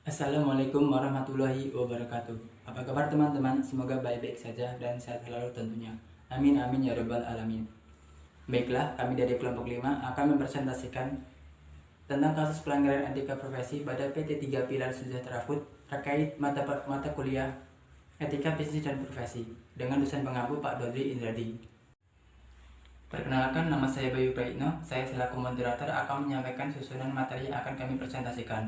Assalamualaikum warahmatullahi wabarakatuh. Apa kabar teman-teman? Semoga baik-baik saja dan sehat selalu tentunya. Amin amin ya rabbal alamin. Baiklah, kami dari kelompok 5 akan mempresentasikan tentang kasus pelanggaran etika profesi pada PT 3 Pilar Sejahtera Food terkait mata kuliah etika bisnis dan profesi dengan dosen pengampu Pak Dodri Indradi. Perkenalkan, nama saya Bayu Praitno. Saya selaku moderator akan menyampaikan susunan materi yang akan kami presentasikan.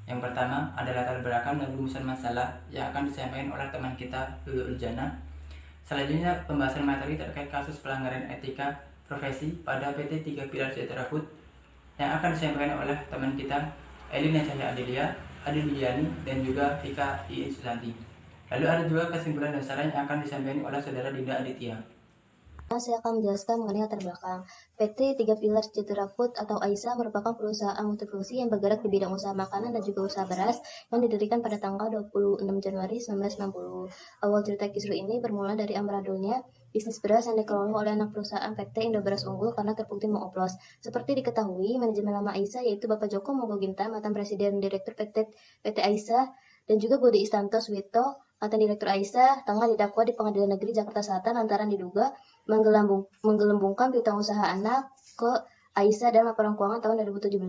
Yang pertama adalah latar belakang dan rumusan masalah yang akan disampaikan oleh teman kita Lulu Uljana. Selanjutnya pembahasan materi terkait kasus pelanggaran etika profesi pada PT 3 Pilar Sejahtera Food yang akan disampaikan oleh teman kita Elina Cahya Adiliani dan juga Vika Iin Susanti. Lalu ada juga kesimpulan dan saran yang akan disampaikan oleh saudara Dinda Aditya. Saya akan menjelaskan mengenai latar belakang. PT 3 Pilar Sejahtera Food atau AISA merupakan perusahaan multifungsi yang bergerak di bidang usaha makanan dan juga usaha beras yang didirikan pada tanggal 26 Januari 1960. Awal cerita kisruh ini bermula dari amburadulnya bisnis beras yang dikelola oleh anak perusahaan PT Indo Beras Unggul karena terbukti mengoplos. Seperti diketahui, manajemen lama AISA yaitu Bapak Joko Mogoginta, mantan Presiden Direktur PT AISA, dan juga Budi Istanto Suwito, mantan Direktur AISA, tengah didakwa di Pengadilan Negeri Jakarta Selatan lantaran diduga menggelembungkan piutang usaha anak ke AISA dan laporan keuangan tahun 2017.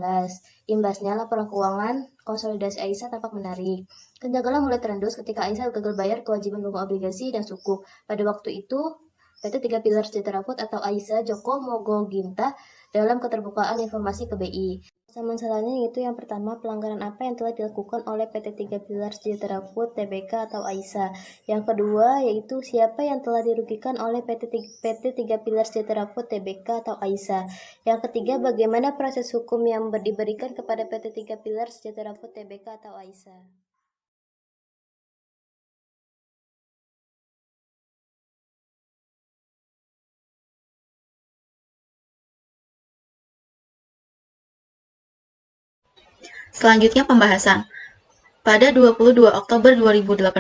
Imbasnya, laporan keuangan konsolidasi AISA tampak menarik. Kejanggalan mulai terendus ketika AISA gagal bayar kewajiban bunga obligasi dan sukuk. Pada waktu itu, PT 3 Pilar Sejahtera Food atau AISA Joko Mogoginta dalam keterbukaan informasi ke BI. Masalahnya yaitu yang pertama, pelanggaran apa yang telah dilakukan oleh PT 3 Pilar Sejahtera Food Tbk atau AISA. Yang kedua yaitu siapa yang telah dirugikan oleh PT 3 Pilar Sejahtera Food Tbk atau AISA. Yang ketiga, bagaimana proses hukum yang diberikan kepada PT 3 Pilar Sejahtera Food Tbk atau AISA. Selanjutnya pembahasan. Pada 22 Oktober 2018,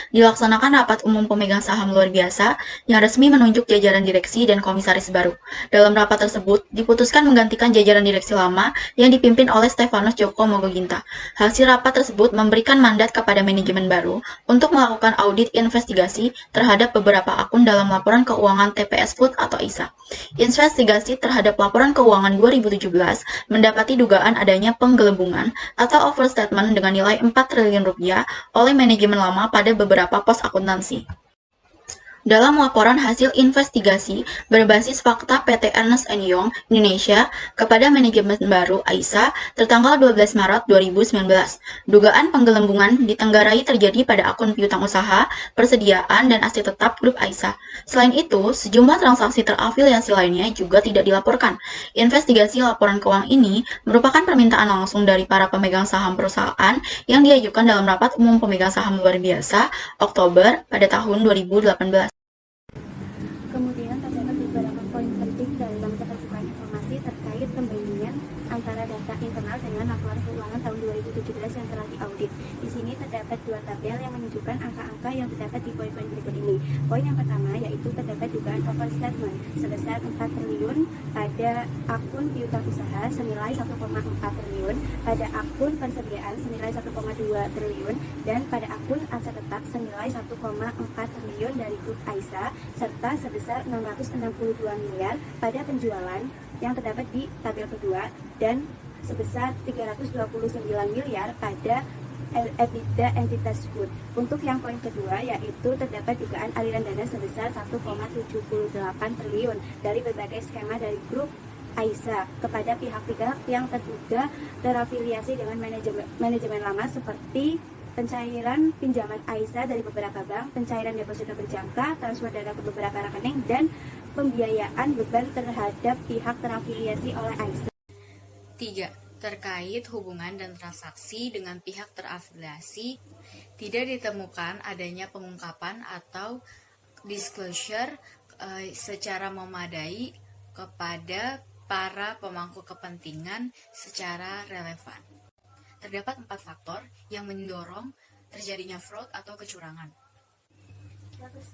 dilaksanakan rapat umum pemegang saham luar biasa yang resmi menunjuk jajaran direksi dan komisaris baru. Dalam rapat tersebut, diputuskan menggantikan jajaran direksi lama yang dipimpin oleh Stefanus Joko Mogoginta. Hasil rapat tersebut memberikan mandat kepada manajemen baru untuk melakukan audit investigasi terhadap beberapa akun dalam laporan keuangan TPS Food atau ISA. Investigasi terhadap laporan keuangan 2017 mendapati dugaan adanya penggelembungan atau overstatement dengan nilai 4 triliun rupiah oleh manajemen lama pada beberapa pos akuntansi. Dalam laporan hasil investigasi berbasis fakta PT Ernst & Young Indonesia kepada manajemen baru AISA tertanggal 12 Maret 2019, dugaan penggelembungan ditenggarai terjadi pada akun piutang usaha, persediaan, dan aset tetap grup AISA. Selain itu, sejumlah transaksi terafiliasi lainnya juga tidak dilaporkan. Investigasi laporan keuangan ini merupakan permintaan langsung dari para pemegang saham perusahaan yang diajukan dalam rapat umum pemegang saham luar biasa Oktober pada tahun 2018. Kemudian terdapat beberapa poin penting dalam keterbukaan informasi terkait pembandingan antara data internal dengan laporan keuangan tahun 2017 yang telah diaudit. Di sini terdapat dua tabel yang menunjukkan angka-angka yang terdapat di poin-poin berikut ini. Poin yang pertama yaitu terdapat dugaan overstatement sebesar 4 triliun pada akun piutang usaha senilai 1,4 triliun, pada akun persediaan senilai 1,2 triliun, dan pada akun aset tetap senilai 1,4 triliun dari grup AISA, serta sebesar 662 miliar pada penjualan yang terdapat di tabel kedua dan sebesar 329 miliar pada EBITDA entitas food. Untuk yang poin kedua yaitu terdapat dugaan aliran dana sebesar 1,78 triliun dari berbagai skema dari grup AISA kepada pihak-pihak yang terduga terafiliasi dengan manajemen lama seperti pencairan pinjaman AISA dari beberapa bank, pencairan deposito berjangka, transfer dana ke beberapa rekening, dan pembiayaan beban terhadap pihak terafiliasi oleh AISA. 3. Terkait hubungan dan transaksi dengan pihak terafiliasi, tidak ditemukan adanya pengungkapan atau disclosure secara memadai kepada para pemangku kepentingan secara relevan. Terdapat 4 faktor yang mendorong terjadinya fraud atau kecurangan,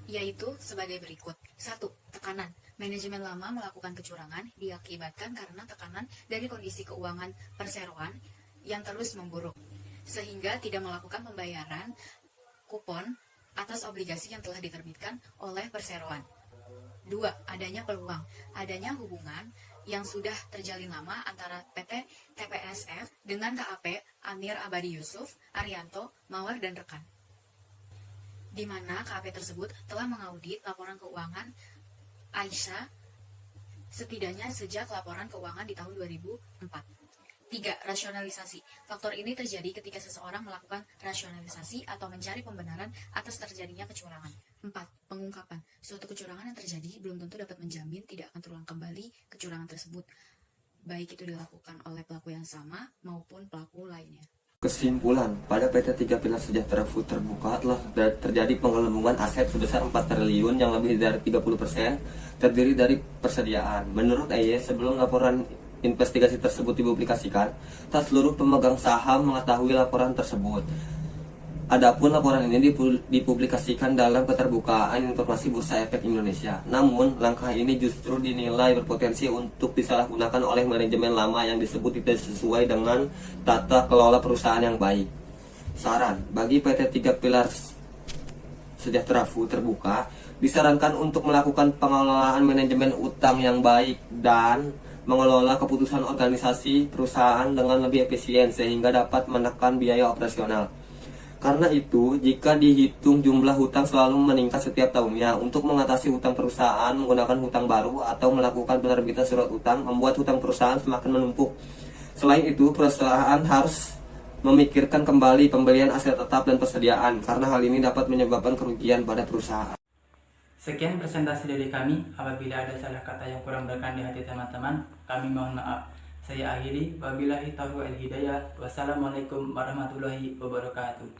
yaitu sebagai berikut. 1. Tekanan. Manajemen lama melakukan kecurangan diakibatkan karena tekanan dari kondisi keuangan perseroan yang terus memburuk. sehingga tidak melakukan pembayaran kupon atas obligasi yang telah diterbitkan oleh perseroan. 2. Adanya peluang. Adanya hubungan yang sudah terjalin lama antara PT TPSF dengan KAP Amir Abadi Yusuf, Arianto, Mawar, dan rekan, di mana KAP tersebut telah mengaudit laporan keuangan Aisyah setidaknya sejak laporan keuangan di tahun 2004. 3. Rasionalisasi. Faktor ini terjadi ketika seseorang melakukan rasionalisasi atau mencari pembenaran atas terjadinya kecurangan. 4. Pengungkapan. Suatu kecurangan yang terjadi belum tentu dapat menjamin tidak akan terulang kembali kecurangan tersebut, baik itu dilakukan oleh pelaku yang sama maupun pelaku lainnya. Kesimpulan, pada PT 3 Pilar Sejahtera Food terbuka telah terjadi penggelembungan aset sebesar 4 triliun yang lebih dari 30% terdiri dari persediaan. Menurut EY, sebelum laporan investigasi tersebut dipublikasikan, tak seluruh pemegang saham mengetahui laporan tersebut. Adapun laporan ini dipublikasikan dalam Keterbukaan Informasi Bursa Efek Indonesia. Namun, langkah ini justru dinilai berpotensi untuk disalahgunakan oleh manajemen lama yang disebut tidak sesuai dengan tata kelola perusahaan yang baik. Saran, bagi PT 3 Pilar Sejahtera Food terbuka, disarankan untuk melakukan pengelolaan manajemen utang yang baik dan mengelola keputusan organisasi perusahaan dengan lebih efisien sehingga dapat menekan biaya operasional. Karena itu, jika dihitung jumlah hutang selalu meningkat setiap tahunnya, untuk mengatasi hutang perusahaan menggunakan hutang baru atau melakukan penerbitan surat hutang membuat hutang perusahaan semakin menumpuk. Selain itu, perusahaan harus memikirkan kembali pembelian aset tetap dan persediaan, karena hal ini dapat menyebabkan kerugian pada perusahaan. Sekian presentasi dari kami. Apabila ada salah kata yang kurang berkenan di hati teman-teman, kami mohon maaf. Saya akhiri, wabillahi taufiq wal hidayah. Wassalamualaikum warahmatullahi wabarakatuh.